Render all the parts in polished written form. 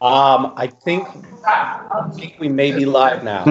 I think we may be live now.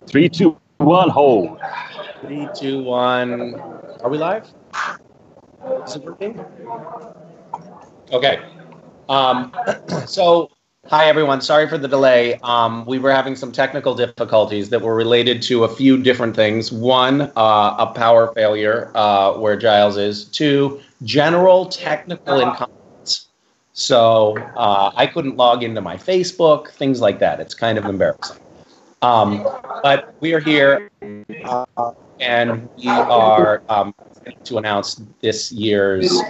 3, 2, 1, hold. 3, 2, 1. Are we live? Is it working? Okay. So, hi everyone. Sorry for the delay. We were having some technical difficulties that were related to a few different things. One, a power failure where Giles is. Two, general technical incompetence. So I couldn't log into my Facebook, things like that. It's kind of embarrassing. But we are here, and we are to announce this year's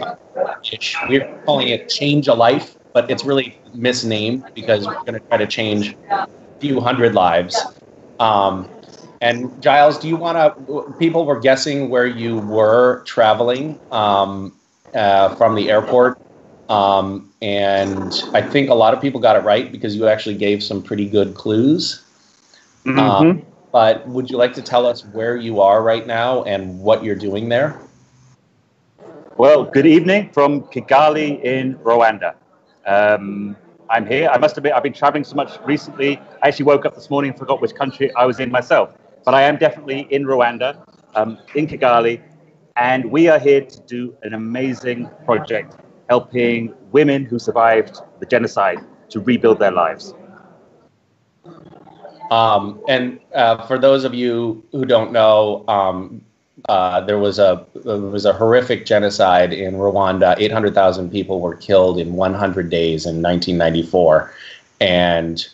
GISH. We're calling it Change a Life, but it's really misnamed because we're going to try to change a few hundred lives. And Giles, do you want to? People were guessing where you were traveling from the airport. And I think a lot of people got it right because you actually gave some pretty good clues. Mm-hmm. But would you like to tell us where you are right now and what you're doing there? Well, good evening from Kigali in Rwanda. I'm here. I must admit, I've been traveling so much recently. I actually woke up this morning and forgot which country I was in myself. But I am definitely in Rwanda, in Kigali, and we are here to do an amazing project helping women who survived the genocide to rebuild their lives. And for those of you who don't know, there was a horrific genocide in Rwanda. 800,000 people were killed in 100 days in 1994, and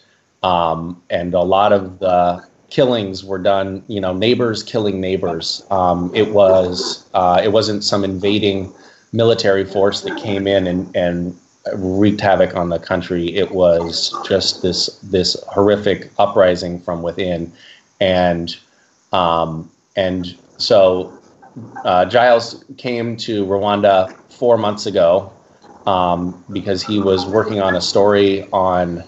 a lot of the killings were done, neighbors killing neighbors. It wasn't some invading military force that came in and wreaked havoc on the country. It was just this horrific uprising from within, and so Giles came to Rwanda 4 months ago because he was working on a story on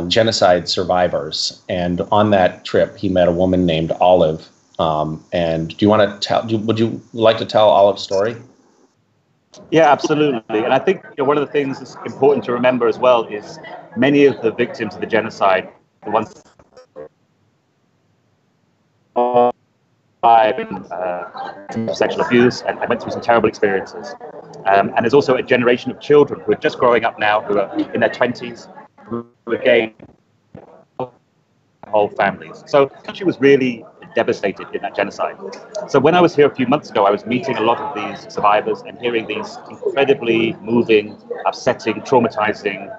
genocide survivors, and on that trip he met a woman named Olive. And do you want to tell? Would you like to tell Olive's story? Yeah, absolutely. And I think one of the things that's important to remember as well is many of the victims of the genocide, the ones sexual abuse and went through some terrible experiences. And there's also a generation of children who are just growing up now, who are in their 20s, who again whole families. So the country was really devastated in that genocide. So when I was here a few months ago, I was meeting a lot of these survivors and hearing these incredibly moving, upsetting, traumatizing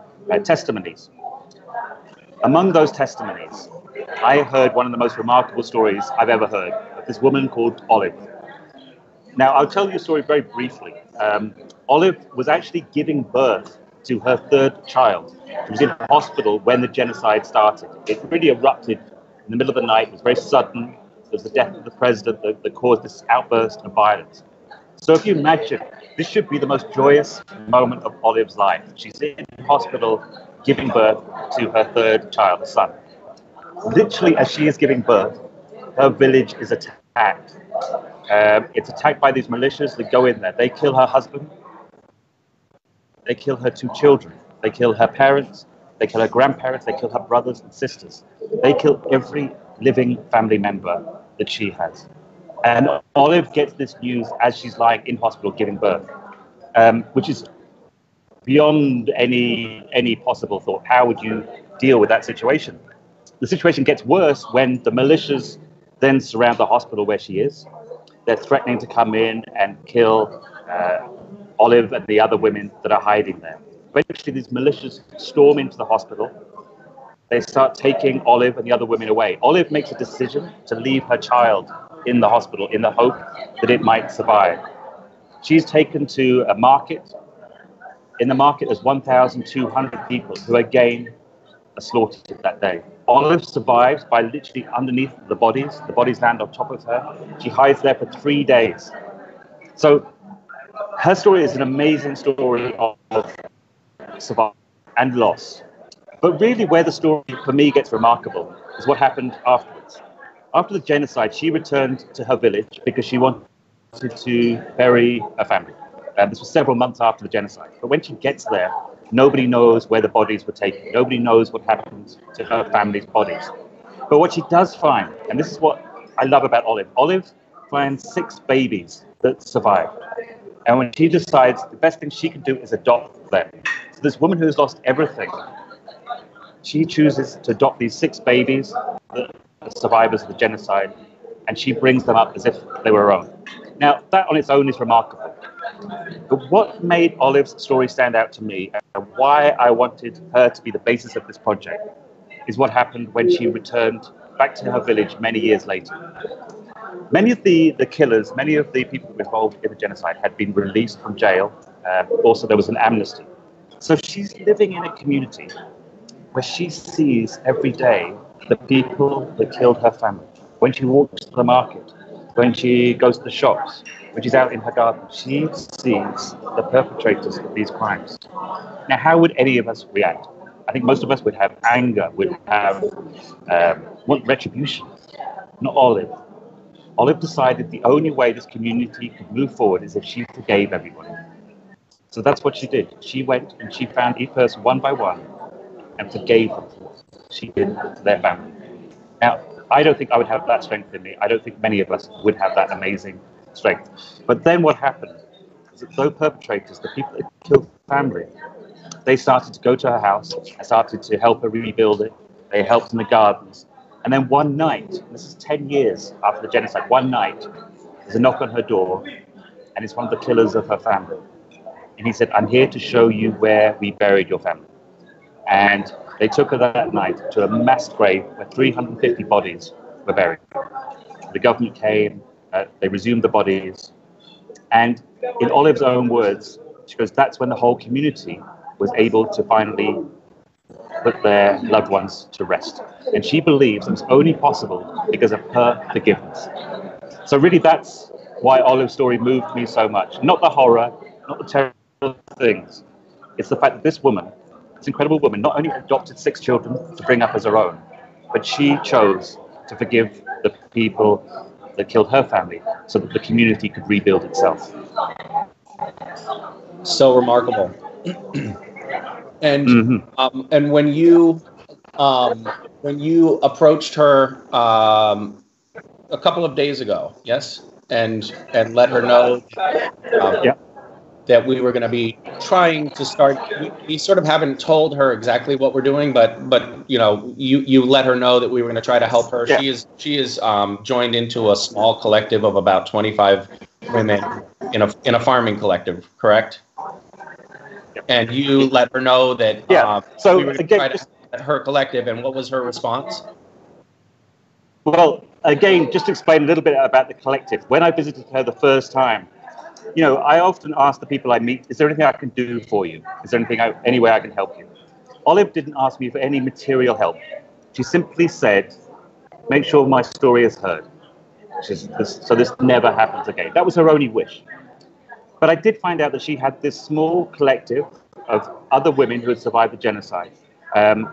testimonies. Among those testimonies, I heard one of the most remarkable stories I've ever heard of this woman called Olive. Now, I'll tell you a story very briefly. Olive was actually giving birth to her third child. She was in hospital when the genocide started. It really erupted in the middle of the night. It was very sudden. It was the death of the president that caused this outburst of violence. So if you imagine, this should be the most joyous moment of Olive's life. She's in hospital giving birth to her third child, a son. Literally, as she is giving birth, her village is attacked. It's attacked by these militias that go in there. They kill her husband. They kill her two children. They kill her parents. They kill her grandparents. They kill her brothers and sisters. They kill every living family member that she has. And Olive gets this news as she's lying in hospital giving birth, which is beyond any possible thought. How would you deal with that situation? The situation gets worse when the militias then surround the hospital where she is. They're threatening to come in and kill Olive and the other women that are hiding there. Eventually, these militias storm into the hospital. They start taking Olive and the other women away. Olive makes a decision to leave her child in the hospital in the hope that it might survive. She's taken to a market. In the market, there's 1,200 people who again are slaughtered that day. Olive survives by literally underneath the bodies. The bodies land on top of her. She hides there for 3 days. So her story is an amazing story of survival and loss. But really where the story, for me, gets remarkable is what happened afterwards. After the genocide, she returned to her village because she wanted wanted to bury her family. This was several months after the genocide. But when she gets there, nobody knows where the bodies were taken. Nobody knows what happened to her family's bodies. But what she does find, and this is what I love about Olive, Olive finds 6 babies that survived. And when she decides the best thing she can do is adopt them. So this woman who has lost everything, she chooses to adopt these 6 babies, the survivors of the genocide, and she brings them up as if they were her own. Now, that on its own is remarkable. But what made Olive's story stand out to me and why I wanted her to be the basis of this project is what happened when she returned back to her village many years later. Many of the killers, many of the people involved in the genocide had been released from jail. Also, there was an amnesty. So she's living in a community where she sees every day the people that killed her family. When she walks to the market, when she goes to the shops, when she's out in her garden, she sees the perpetrators of these crimes. Now, how would any of us react? I think most of us would have anger, would have want retribution. Not Olive. Olive decided the only way this community could move forward is if she forgave everyone. So that's what she did. She went and she found each person one by one and forgave them for what she did to their family. Now, I don't think I would have that strength in me. I don't think many of us would have that amazing strength. But then what happened is that those perpetrators, the people that killed family, they started to go to her house, started to help her rebuild it. They helped in the gardens. And then one night, this is 10 years after the genocide, one night, there's a knock on her door, and it's one of the killers of her family. And he said, "I'm here to show you where we buried your family." And they took her that night to a mass grave where 350 bodies were buried. The government came, they resumed the bodies. And in Olive's own words, she goes, that's when the whole community was able to finally put their loved ones to rest. And she believes it was only possible because of her forgiveness. So really that's why Olive's story moved me so much. Not the horror, not the terrible things. It's the fact that this woman, this incredible woman, not only adopted 6 children to bring up as her own, but she chose to forgive the people that killed her family so that the community could rebuild itself. So remarkable. And and when you approached her a couple of days ago, yes, and let her know that we were going to be trying to start. We sort of haven't told her exactly what we're doing, but you know, you let her know that we were going to try to help her. Yeah. She is joined into a small collective of about 25 women in a farming collective, correct? And you let her know that so we were again, trying to at her collective, and what was her response? Well, again, just to explain a little bit about the collective. When I visited her the first time, you know, I often ask the people I meet, is there anything I can do for you? Is there any way I can help you? Olive didn't ask me for any material help. She simply said, make sure my story is heard. So this never happens again. That was her only wish. But I did find out that she had this small collective of other women who had survived the genocide,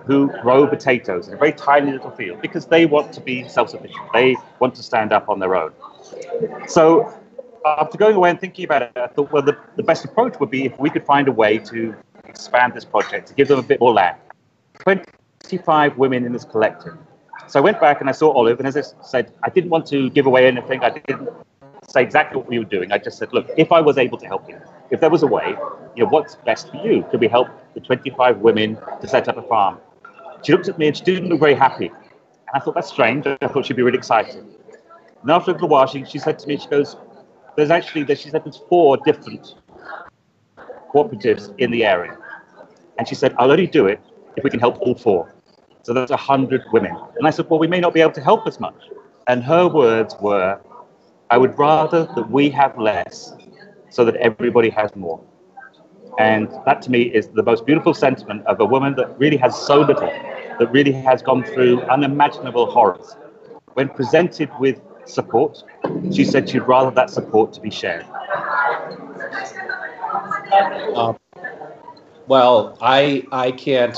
who grow potatoes in a very tiny little field because they want to be self-sufficient. They want to stand up on their own. So after going away and thinking about it, I thought, well, the best approach would be if we could find a way to expand this project, to give them a bit more land. 25 women in this collective. So I went back and I saw Olive, and as I said, I didn't want to give away anything. I didn't say exactly what we were doing. I just said, look, if I was able to help you, if there was a way, you know, what's best for you? Could we help the 25 women to set up a farm? She looked at me and she didn't look very happy. And I thought, that's strange. I thought she'd be really excited. And after a little while, she said to me, she goes, she said there's 4 different cooperatives in the area. And she said, I'll only do it if we can help all 4. So that's 100 women. And I said, well, we may not be able to help as much. And her words were, I would rather that we have less so that everybody has more. And that to me is the most beautiful sentiment of a woman that really has so little, that really has gone through unimaginable horrors. When presented with support, she said she'd rather that support to be shared. Well, I can't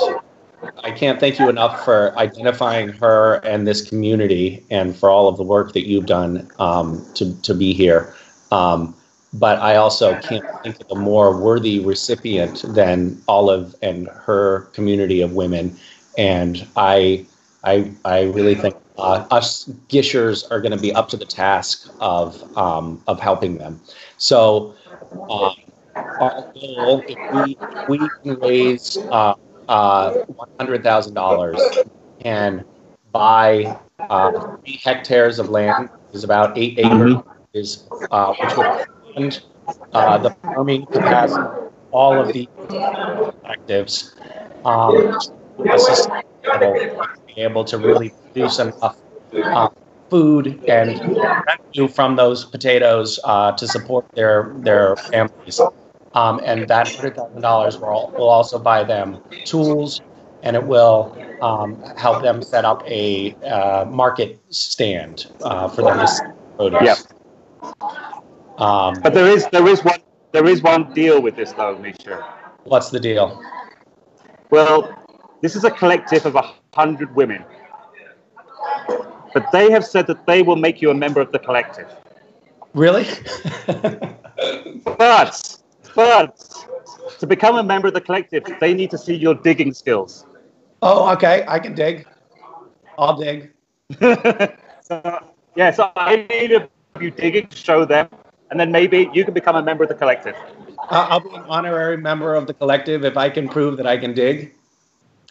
thank you enough for identifying her and this community, and for all of the work that you've done to be here. But I also can't think of a more worthy recipient than Olive and her community of women. And I really think us Gishers are going to be up to the task of helping them. So our goal, if we can raise $100,000 and buy 3 hectares of land, is about 8 acres, is which will fund the farming capacity of all of these collectives, be able to really produce enough food and revenue from those potatoes to support their families. And that $100,000 will also buy them tools, and it will help them set up a market stand for them to sell produce. Yeah. But there is one deal with this though, Misha. What's the deal? Well, this is a collective of 100 women, but they have said that they will make you a member of the collective. Really? But to become a member of the collective, they need to see your digging skills. Oh, okay. I can dig. I'll dig. So I need a few digging to show them, and then maybe you can become a member of the collective. I'll be an honorary member of the collective if I can prove that I can dig.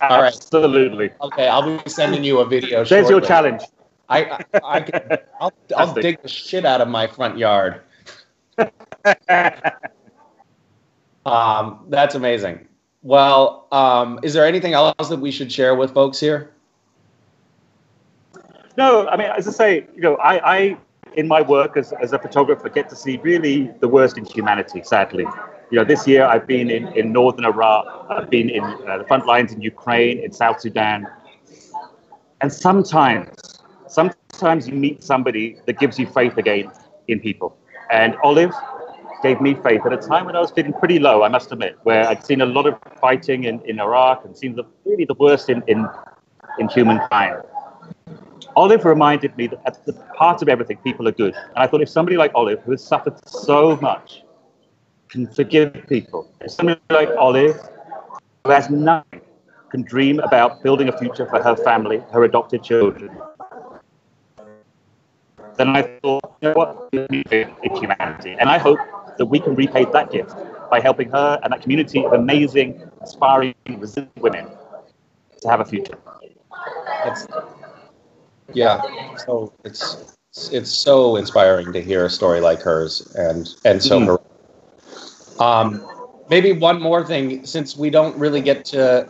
Absolutely. All right. Okay, I'll be sending you a video. There's your challenge. I'll dig the shit out of my front yard. That's amazing. Well, is there anything else that we should share with folks here? No, I mean, as I say, I in my work as a photographer get to see really the worst in humanity, sadly. This year I've been in northern Iraq, I've been in the front lines in Ukraine, in South Sudan. And sometimes you meet somebody that gives you faith again in people. And Olive gave me faith at a time when I was feeling pretty low, I must admit, where I'd seen a lot of fighting in Iraq and seen really the worst in humankind. Olive reminded me that at the heart of everything, people are good. And I thought if somebody like Olive, who has suffered so much, can forgive people, if somebody like Olive, who has nothing, can dream about building a future for her family, her adopted children, then I thought, what is in humanity? And I hope that we can repay that gift by helping her and that community of amazing, inspiring, resilient women to have a future. So it's so inspiring to hear a story like hers, and so maybe one more thing, since we don't really get to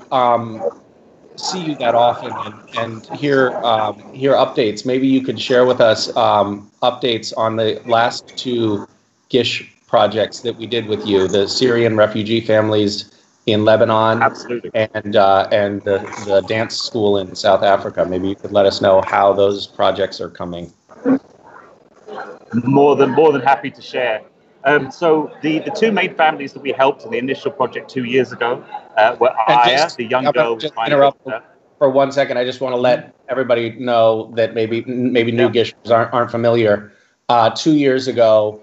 see you that often and hear updates. Maybe you could share with us updates on the last 2 GISH projects that we did with you, the Syrian refugee families in Lebanon. Absolutely. And the dance school in South Africa. Maybe you could let us know how those projects are coming. More than happy to share. So the 2 main families that we helped in the initial project 2 years ago were Aya, the young girl. Just interrupt for 1 second. I just want to let everybody know that maybe new Gishers aren't familiar. 2 years ago,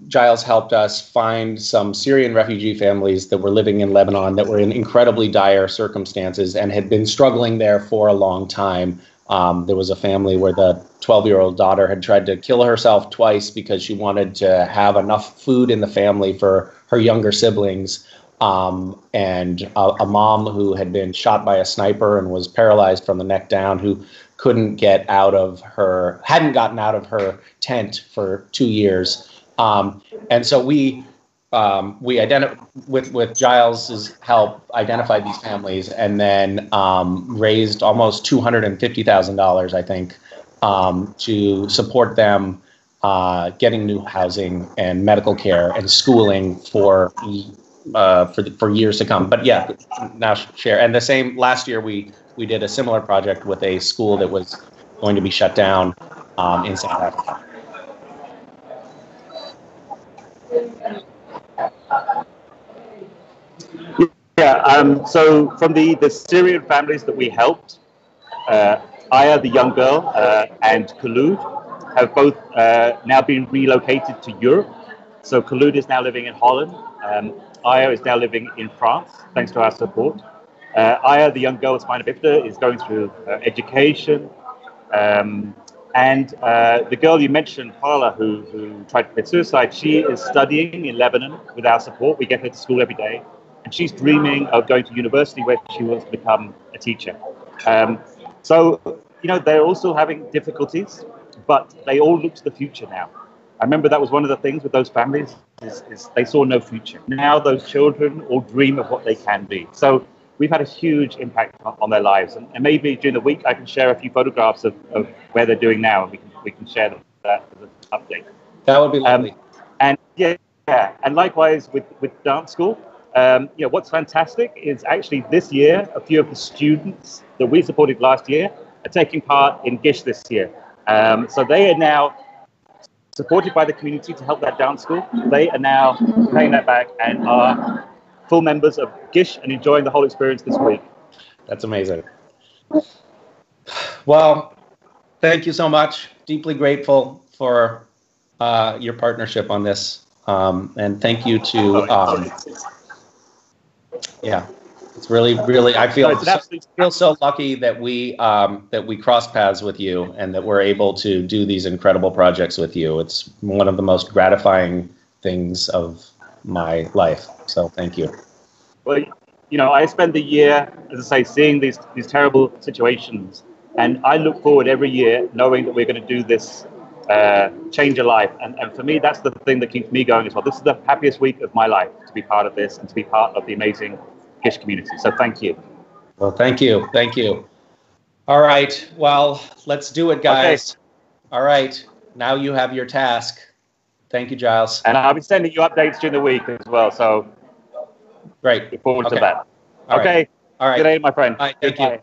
Giles helped us find some Syrian refugee families that were living in Lebanon that were in incredibly dire circumstances and had been struggling there for a long time. There was a family where the 12-year-old daughter had tried to kill herself twice because she wanted to have enough food in the family for her younger siblings. And a mom who had been shot by a sniper and was paralyzed from the neck down, who hadn't gotten out of her tent for 2 years. And so we with Giles's help, identified these families and then raised almost $250,000, I think, to support them getting new housing and medical care and schooling for years to come. But yeah, now share. And the same last year, we did a similar project with a school that was going to be shut down in South Africa. Yeah, so from the Syrian families that we helped, Aya, the young girl, and Khulud, have both now been relocated to Europe. So Khulud is now living in Holland. Aya is now living in France, thanks to our support. Aya, the young girl with spina bifida, is going through education. And the girl you mentioned, Paula, who tried to commit suicide, she is studying in Lebanon with our support. We get her to school every day. And she's dreaming of going to university where she wants to become a teacher. So, you know, they're also having difficulties, but they all look to the future now. I remember that was one of the things with those families is they saw no future. Now those children all dream of what they can be. So we've had a huge impact on their lives. And maybe during the week I can share a few photographs of where they're doing now, and we can share that as an update. That would be lovely. And yeah, and likewise with dance school. You know, what's fantastic is actually this year, a few of the students that we supported last year are taking part in GISH this year. So they are now supported by the community to help that dance school. They are now paying that back and are full members of GISH and enjoying the whole experience this week. That's amazing. Well, thank you so much. Deeply grateful for your partnership on this. And thank you to, yeah, it's really, I feel so lucky that we cross paths with you and that we're able to do these incredible projects with you. It's one of the most gratifying things of my life. So thank you. Well, you know, I spend the year, as I say, seeing these terrible situations, and I look forward every year knowing that we're going to do this, change a life. And for me, that's the thing that keeps me going as well. This is the happiest week of my life, to be part of this and to be part of the amazing GISH community. So thank you. Well, thank you. Thank you. All right. Well, let's do it, guys. Okay. All right. Now you have your task. Thank you, Giles. And I'll be sending you updates during the week as well. So great. Look forward to that. All okay. Right. All right. Good day, my friend. Bye. Thank you.